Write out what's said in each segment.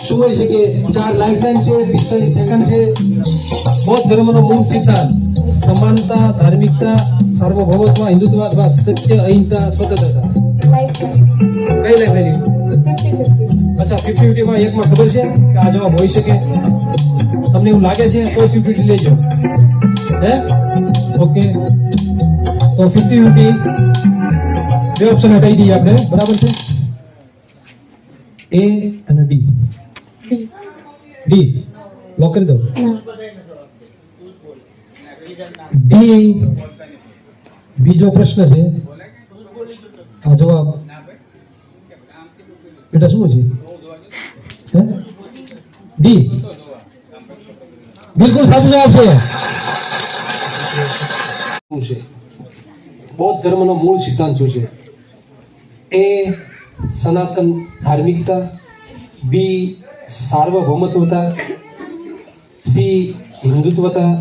શું હોય છે કે 4 લાઇફલાઇન છે, 45 સેકન્ડ છે. બૌદ્ધ ધર્મનો મૂળ સિદ્ધાંત સમાનતા, ધાર્મિકતા, સાર્વભૌમત્વ, હિન્દુત્વ અથવા સત્ય, અહિંસા, સ્વતંત્રતા. કઈ લાઇફલાઇન? અચ્છા, 50-50 માં એકમાં ખબર છે કે આ જવાબ હોઈ શકે? તમને એવું લાગે છે તો 50-50 લેજો. હે ઓકે, તો 50-50 બે ઓપ્શન હટાવી દઈએ આપણે. બરાબર છે? એ અને ડી. ડી લોક કરી દો. ડી બીજો પ્રશ્ન છે. આ જવાબ બેટા શું છે? ડી બિલકુલ સાચો જવાબ છે. શું છે બૌદ્ધ ધર્મનો મૂળ સિદ્ધાંત? શું છે? એ સનાતન ધાર્મિકતા, બી સાર્વભૌમત્વતા, સી હિન્દુત્વતા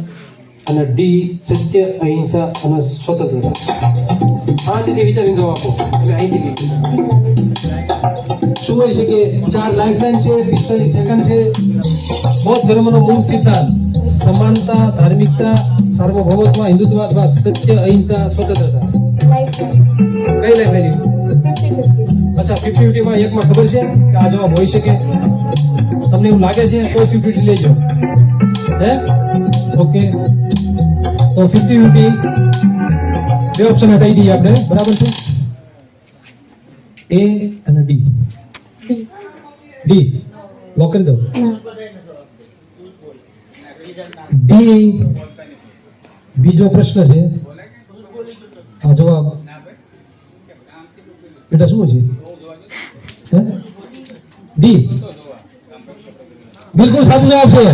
અને ડી સત્ય, અહિંસા અને સ્વતંત્રતા. શાંતિથી વિચારીને જવાબ આપો. એટલે અહીંથી શું હોય છે કે 4 લાઇફલાઇન છે, 45 સેકન્ડ છે. બૌદ્ધ ધર્મનો મૂળ સિદ્ધાંત સમાનતા, ધાર્મિકતા, સાર્વભૌમત્વ, હિન્દુત્વ અથવા સત્ય, અહિંસા, સ્વતંત્રતા. કઈ લાઇફલાઇન? અચ્છા, 50-50 માં એકમાં ખબર છે કે આ જવાબ હોઈ શકે? તમને એવું લાગે છે તો 50-50 લેજો. હે ઓકે, તો 50-50 બે ઓપ્શન હટાવી દઈએ આપણે. બરાબર છે? એ અને ડી. ડી લોક કરી દો. ડી બીજો પ્રશ્ન છે. આ જવાબ બેટા શું છે? ડી બિલકુલ સાચો જવાબ છે.